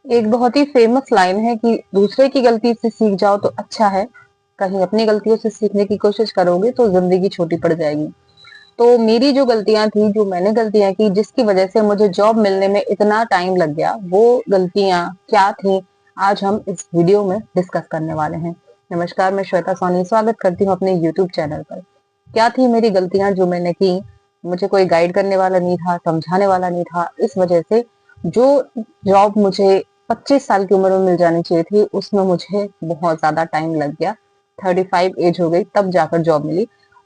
एक बहुत ही famous line है कि दूसरे की गलती से सीख जाओ तो अच्छा है, कहीं अपनी गलतियों से सीखने की कोशिश करोगे तो ज़िंदगी छोटी पड़ जाएगी। तो मेरी जो गलतियाँ थी, जो मैंने गलतियाँ की जिसकी वजह से मुझे जॉब मिलने में इतना टाइम लग गया, वो गलतियाँ क्या थी, आज हम इस वीडियो में डिस्कस करने वाले हैं। नमस्कार, मैं श्वेता सोनी स्वागत करती हूँ अपने यूट्यूब चैनल पर। क्या थी मेरी गलतियाँ जो मैंने की, मुझे कोई गाइड करने वाला नहीं था, समझाने वाला नहीं था, इस वजह से जो जॉब मुझे 25 साल की उम्र में मिल जानी चाहिए थी, उसमें मुझे बहुत ज़्यादा टाइम लग गया। 35 एज हो गई तब जाकर जॉब मिली।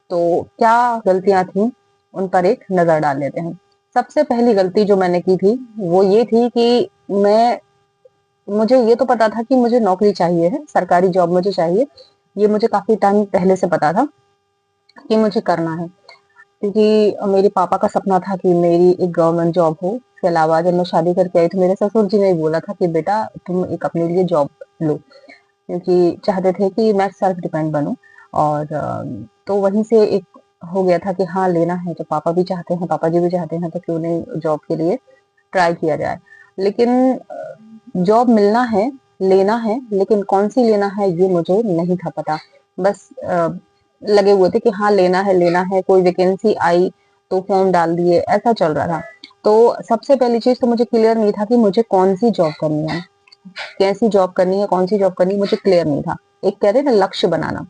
तो क्या गलतियाँ थी, उन पर एक नज़र डाल लेते हैं। सबसे पहली गलती जो मैंने की थी, वो ये थी कि मैं मुझे ये तो पता था कि मुझे नौकरी चाहिए है, सरकारी जॉब मुझे चाहिए। ये मुझे काफ़ी टाइम पहले से पता था कि मुझे करना है। क्योंकि मेरे पापा का सपना था कि मेरी एक गवर्नमेंट जॉब हो। इसके अलावा जब मैं शादी करके आई तो मेरे ससुर जी ने बोला था कि बेटा तुम एक अपने लिए जॉब लो, क्योंकि चाहते थे कि मैं सेल्फ डिपेंड बनूं। और तो वहीं से एक हो गया था कि हाँ लेना है, तो पापा भी चाहते हैं, पापा जी भी चाहते हैं, तो क्यों नहीं जॉब के लिए ट्राई किया जाए। लेकिन जॉब मिलना है, लेना है, लेकिन कौन सी लेना है ये मुझे नहीं था पता। बस लगे हुए थे कि हाँ लेना है, कोई वैकेंसी आई तो फॉर्म डाल दिए, ऐसा चल रहा था। तो सबसे पहली चीज तो मुझे क्लियर नहीं था कि मुझे कौन सी जॉब करनी है, कैसी जॉब करनी है, कौन सी जॉब करनी है, मुझे क्लियर नहीं था। एक कहते हैं ना लक्ष्य बनाना,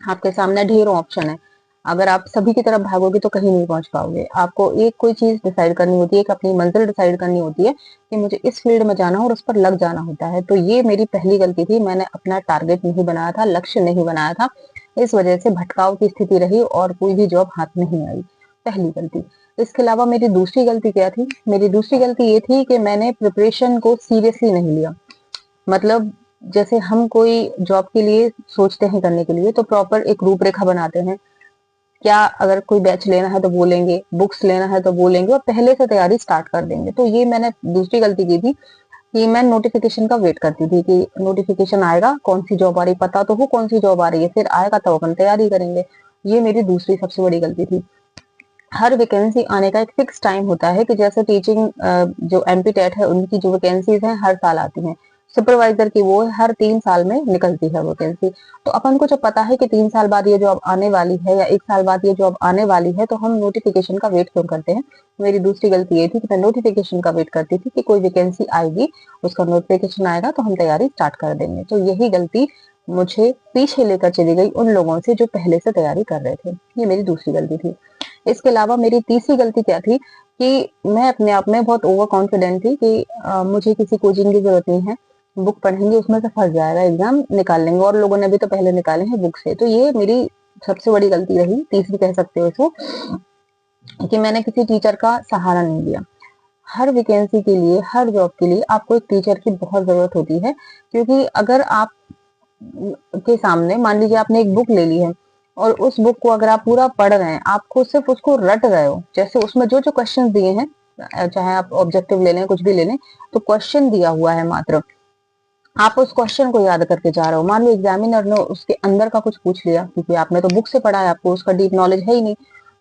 आपके सामने ढेरों ऑप्शन है, अगर आप सभी की तरफ भागोगे तो कहीं नहीं पहुंच पाओगे। आपको एक कोई चीज डिसाइड करनी होती है, एक अपनी मंजिल डिसाइड करनी होती है कि मुझे इस फील्ड में जाना है और उस पर लग जाना होता है। तो ये मेरी पहली गलती थी, मैंने अपना टारगेट नहीं बनाया था, लक्ष्य नहीं बनाया था। इस वजह से भटकाव की स्थिति रही और कोई भी जॉब हाथ नहीं आई, पहली गलती। इसके अलावा मेरी दूसरी गलती क्या थी, मेरी दूसरी गलती ये थी कि मैंने प्रिपरेशन को सीरियसली नहीं लिया। मतलब जैसे हम कोई जॉब के लिए सोचते हैं करने के लिए तो प्रॉपर एक रूपरेखा बनाते हैं। क्या अगर कोई बैच लेना है तो बोलेंगे, बुक्स लेना है तो बोलेंगे और पहले से तैयारी स्टार्ट कर देंगे। तो ये मैंने दूसरी गलती की थी कि मैं नोटिफिकेशन का वेट करती थी कि नोटिफिकेशन आएगा, कौन सी जॉब आ रही, पता तो हो कौन सी जॉब आ रही है, फिर आएगा तो अपन तैयारी करेंगे। ये मेरी दूसरी सबसे बड़ी गलती थी। हर वैकेंसी आने का एक फिक्स टाइम होता है कि जैसे टीचिंग जो एमपी टेट है उनकी जो वैकेंसीज हैं हर साल आती हैं। सुपरवाइजर की वो हर 3 साल में निकलती है वैकेंसी। तो अपन को जब पता है कि 3 साल बाद ये जॉब आने वाली है या 1 साल बाद ये जॉब आने वाली है, तो हम नोटिफिकेशन का वेट क्यों करते हैं। मेरी दूसरी गलती ये थी कि मैं नोटिफिकेशन का वेट करती थी कि कोई वैकेंसी आएगी, उसका नोटिफिकेशन आएगा तो हम तैयारी स्टार्ट कर देंगे। तो यही गलती मुझे पीछे लेकर चली गई उन लोगों से जो पहले से तैयारी कर रहे थे। ये मेरी दूसरी गलती थी। इसके अलावा मेरी तीसरी गलती क्या थी कि मैं अपने आप में बहुत ओवर कॉन्फिडेंट थी कि मुझे किसी कोचिंग की जरूरत नहीं है, बुक पढ़ेंगे उसमें से फंस जाएगा, एग्जाम निकाल लेंगे, और लोगों ने भी तो पहले निकाले हैं बुक से। तो ये मेरी सबसे बड़ी गलती रही, तीसरी कह सकते हो इसको, कि मैंने किसी टीचर का सहारा नहीं लिया। हर वैकेंसी के लिए, हर जॉब के लिए आपको एक टीचर की बहुत जरूरत होती है। क्योंकि अगर आप के सामने मान लीजिए आपने एक बुक ले ली है और उस बुक को अगर आप पूरा पढ़ रहे हैं, आपको सिर्फ उसको रट रहे हो, जैसे उसमें जो जो क्वेश्चन दिए हैं, चाहे आप ऑब्जेक्टिव ले लें कुछ भी ले लें, तो क्वेश्चन दिया हुआ है मात्र, आप उस क्वेश्चन को याद करके जा रहे हो। मान लो एग्जामिनर ने उसके अंदर का कुछ पूछ लिया, क्योंकि आपने तो बुक से पढ़ा है, आपको उसका डीप नॉलेज है ही नहीं।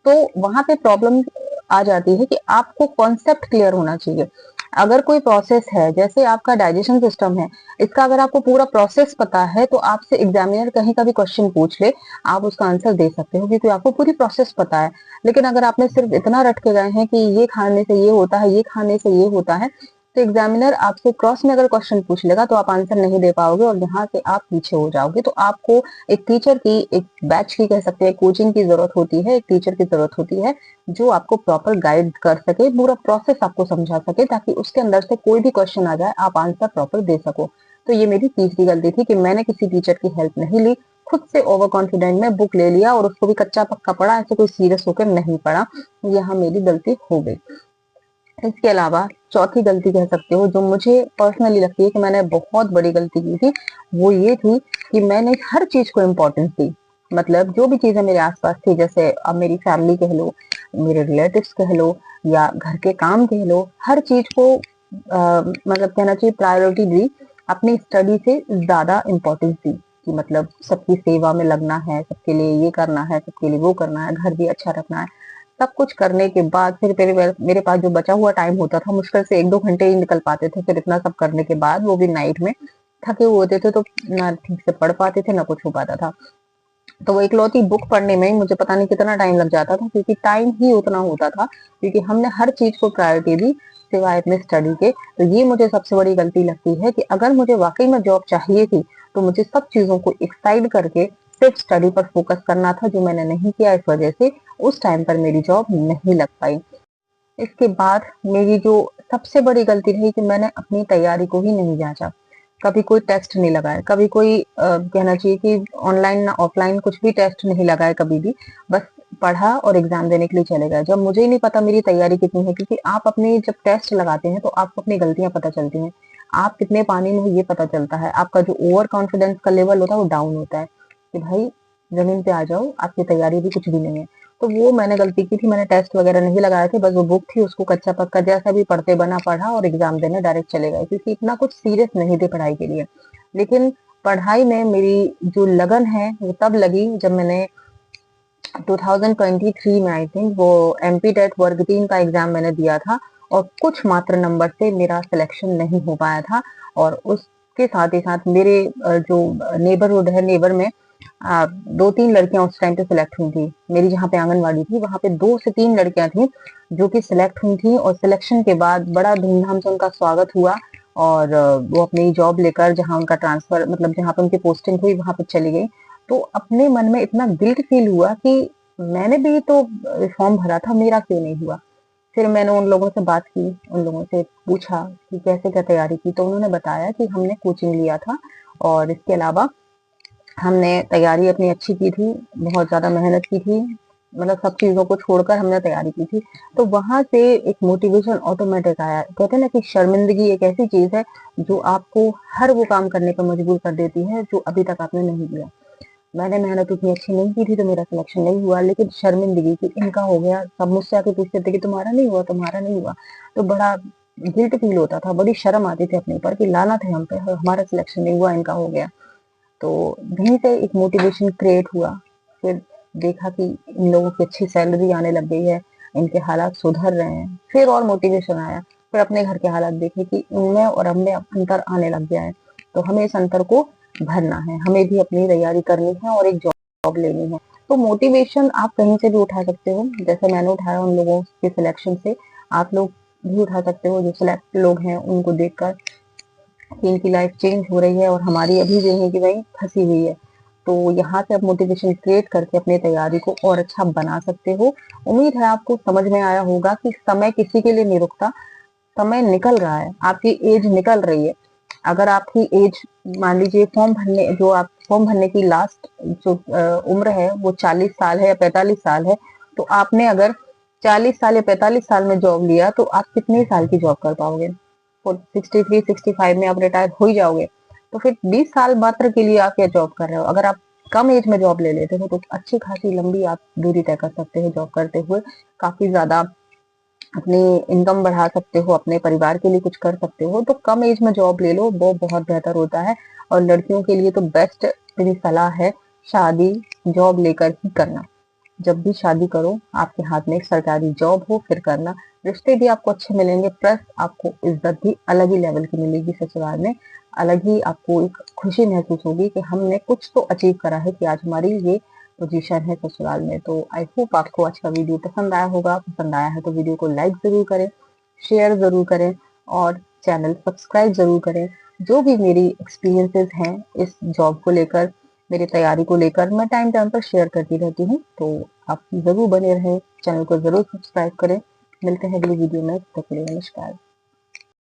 तो वहां पे प्रॉब्लम आ जाती है कि आपको कॉन्सेप्ट क्लियर होना चाहिए। अगर कोई प्रोसेस है, जैसे आपका डाइजेशन सिस्टम है, इसका अगर आपको पूरा प्रोसेस पता है तो आपसे एग्जामिनर कहीं का भी क्वेश्चन पूछ ले, आप उसका आंसर दे सकते हो, क्योंकि आपको पूरी प्रोसेस पता है। लेकिन अगर आपने सिर्फ इतना रट के गए हैं कि ये खाने से ये होता है, ये खाने से ये होता है, तो एग्जामिनर आपसे क्रॉस में अगर क्वेश्चन पूछ लेगा तो आप आंसर नहीं दे पाओगे और यहाँ से आप पीछे हो जाओगे। तो आपको एक टीचर की, एक बैच की कह सकते हैं, कोचिंग की जरूरत होती है, एक टीचर की जरूरत होती है जो आपको प्रॉपर गाइड कर सके, पूरा प्रोसेस आपको समझा सके, ताकि उसके अंदर से कोई भी क्वेश्चन आ जाए आप आंसर प्रॉपर दे सको। तो ये मेरी तीसरी गलती थी कि मैंने किसी टीचर की हेल्प नहीं ली, खुद से ओवर कॉन्फिडेंट में बुक ले लिया और उसको भी कच्चा पक्का पढ़ा, ऐसे कोई सीरियस होकर नहीं पढ़ा। यहाँ मेरी गलती हो गई। इसके अलावा चौथी गलती कह सकते हो जो मुझे पर्सनली लगती है कि मैंने बहुत बड़ी गलती की थी, वो ये थी कि मैंने हर चीज को इम्पोर्टेंस दी। मतलब जो भी चीजें मेरे आसपास थी, जैसे अब मेरी फैमिली कह लो, मेरे रिलेटिव्स कह लो, या घर के काम कह लो, हर चीज को मतलब कहना चाहिए प्रायोरिटी दी, अपनी स्टडी से ज्यादा इम्पोर्टेंस दी। कि मतलब सबकी सेवा में लगना है, सबके लिए ये करना है, सबके लिए वो करना है, घर भी अच्छा रखना है। सब कुछ करने के बाद फिर मेरे पास जो बचा हुआ टाइम होता था, मुश्किल से 1-2 घंटे ही निकल पाते थे। फिर इतना सब करने के बाद, वो भी नाइट में, थके हुए होते थे, तो ना ठीक से पढ़ पाते थे, ना कुछ हो पाता था। तो वो इकलौती बुक पढ़ने में ही मुझे पता नहीं कितना टाइम लग जाता था, क्योंकि टाइम ही उतना होता था, क्योंकि हमने हर चीज को प्रायोरिटी दी सिवाय अपने स्टडी के। तो ये मुझे सबसे बड़ी गलती लगती है कि अगर मुझे वाकई में जॉब चाहिए थी, तो मुझे सब चीजों को एक साइड करके सिर्फ स्टडी पर फोकस करना था, जो मैंने नहीं किया। इस वजह से उस टाइम पर मेरी जॉब नहीं लग पाई। इसके बाद मेरी जो सबसे बड़ी गलती रही कि मैंने अपनी तैयारी को ही नहीं जांचा। कभी कोई टेस्ट नहीं लगाया, कभी कोई कहना चाहिए कि ऑनलाइन ना ऑफलाइन कुछ भी टेस्ट नहीं लगाए कभी भी। बस पढ़ा और एग्जाम देने के लिए चले गए, जब मुझे ही नहीं पता मेरी तैयारी कितनी है। क्योंकि आप अपनी जब टेस्ट लगाते हैं, तो आपको अपनी गलतियां पता चलती हैं, आप कितने पानी में हो ये पता चलता है। आपका जो ओवर कॉन्फिडेंस का लेवल होता है वो डाउन होता है कि भाई जमीन पे आ जाओ, आपकी तैयारी भी कुछ भी नहीं है। तो वो मैंने गलती की थी, मैंने टेस्ट वगैरह नहीं लगाए थे, बस वो बुक थी उसको कच्चा पक्का जैसा भी पढ़ते बना पढ़ा और एग्जाम देने डायरेक्ट चले गए, क्योंकि इतना कुछ सीरियस नहीं थे पढ़ाई के लिए। लेकिन पढ़ाई में मेरी जो लगन है वो तब लगी जब मैंने 2023 में, आई थिंक, वो एमपी टेट वर्ग 3 का एग्जाम मैंने दिया था, और कुछ मात्र नंबर से मेरा सिलेक्शन नहीं हो पाया था। और उसके साथ ही साथ मेरे जो नेबरहुड है, नेबर में 2-3 लड़कियां उस टाइम पे सिलेक्ट हुई थी। मेरी जहाँ पे आंगनवाड़ी थी वहां पे 2 से 3 लड़कियां थी जो कि सिलेक्ट हुई थी, और सिलेक्शन के बाद बड़ा धूमधाम से उनका स्वागत हुआ। और वो अपनी जॉब लेकर, जहाँ उनका ट्रांसफर, मतलब जहाँ पे उनकी पोस्टिंग हुई, वहां पे चली गई। तो अपने मन में इतना गिल्ट फील हुआ कि मैंने भी तो फॉर्म भरा था, मेरा क्यों नहीं हुआ। फिर मैंने उन लोगों से बात की, उन लोगों से पूछा कि कैसे क्या तैयारी की, तो उन्होंने बताया कि हमने कोचिंग लिया था, और इसके अलावा हमने तैयारी अपनी अच्छी की थी, बहुत ज्यादा मेहनत की थी, मतलब सब चीजों को छोड़कर हमने तैयारी की थी। तो वहां से एक मोटिवेशन ऑटोमेटिक आया। कहते हैं ना कि शर्मिंदगी एक ऐसी चीज है जो आपको हर वो काम करने पर मजबूर कर देती है जो अभी तक आपने नहीं किया। मैंने मेहनत उतनी अच्छी नहीं की थी, तो मेरा सिलेक्शन नहीं हुआ, लेकिन शर्मिंदगी कि इनका हो गया, सब मुझसे आके पूछते थे कि तुम्हारा नहीं हुआ, तुम्हारा नहीं हुआ। तो बड़ा गिल्ट फील होता था, बड़ी शर्म आती थी अपने ऊपर कि लानत है हम पे, हमारा सिलेक्शन नहीं हुआ, इनका हो गया। तो वहीं से एक मोटिवेशन क्रिएट हुआ। फिर देखा कि इन लोगों की अच्छी सैलरी आने लग गई है, इनके हालात सुधर रहे हैं, फिर और मोटिवेशन आया। फिर अपने घर के हालात देखे कि इनमें और हम में अंतर आने लग गया है, तो हमें इस अंतर को भरना है, हमें भी अपनी तैयारी करनी है और एक जॉब लेनी है। तो मोटिवेशन आप कहीं से भी उठा सकते हो, जैसे मैंने उठाया उन लोगों के सिलेक्शन से। आप लोग भी उठा सकते हो, जो सिलेक्ट लोग हैं उनको देखकर कि इनकी लाइफ चेंज हो रही है और हमारी अभी जो है कि भाई फंसी हुई है। तो यहाँ से आप मोटिवेशन क्रिएट करके अपनी तैयारी को और अच्छा बना सकते हो। उम्मीद है आपको समझ में आया होगा कि समय किसी के लिए नहीं रुकता, समय निकल रहा है, आपकी एज निकल रही है। अगर आपकी एज, मान लीजिए फॉर्म भरने की लास्ट जो उम्र है वो 40 साल है या 45 साल है, तो आपने अगर 40 साल या 45 साल में जॉब लिया, तो आप कितने साल की जॉब कर पाओगे? 63-65 में आप रिटायर हो ही जाओगे। तो फिर 20 साल मात्र के लिए आप क्या जॉब कर रहे हो? अगर आप कम एज में जॉब ले लेते हो, तो अच्छी खासी लंबी आप दूरी तय कर सकते हो जॉब करते हुए, काफी ज्यादा अपनी इनकम बढ़ा सकते हो, अपने परिवार के लिए कुछ कर सकते हो। तो कम एज में जॉब ले लो, वो बहुत बेहतर होता है। और लड़कियों के लिए तो बेस्ट मेरी सलाह है, शादी जॉब लेकर ही करना। जब भी शादी करो, आपके हाथ में एक सरकारी जॉब हो, फिर करना। रिश्ते भी आपको अच्छे मिलेंगे, प्लस आपको इज्जत भी अलग ही लेवल की मिलेगी ससुराल में। अलग ही आपको एक खुशी महसूस होगी कि हमने कुछ तो अचीव करा है, कि आज हमारी ये पोजीशन है ससुराल में। तो आई होप आपको आज का वीडियो पसंद आया होगा। पसंद आया है तो वीडियो को लाइक जरूर करें, शेयर जरूर करें, और चैनल सब्सक्राइब जरूर करें। जो भी मेरी एक्सपीरियंसेस हैं इस जॉब को लेकर, मेरी तैयारी को लेकर, मैं टाइम टाइम पर शेयर करती रहती हूँ। तो आप जरूर बने रहें, चैनल को जरूर सब्सक्राइब करें। मिलते हैं अगली वीडियो में, तब तक के लिए नमस्कार।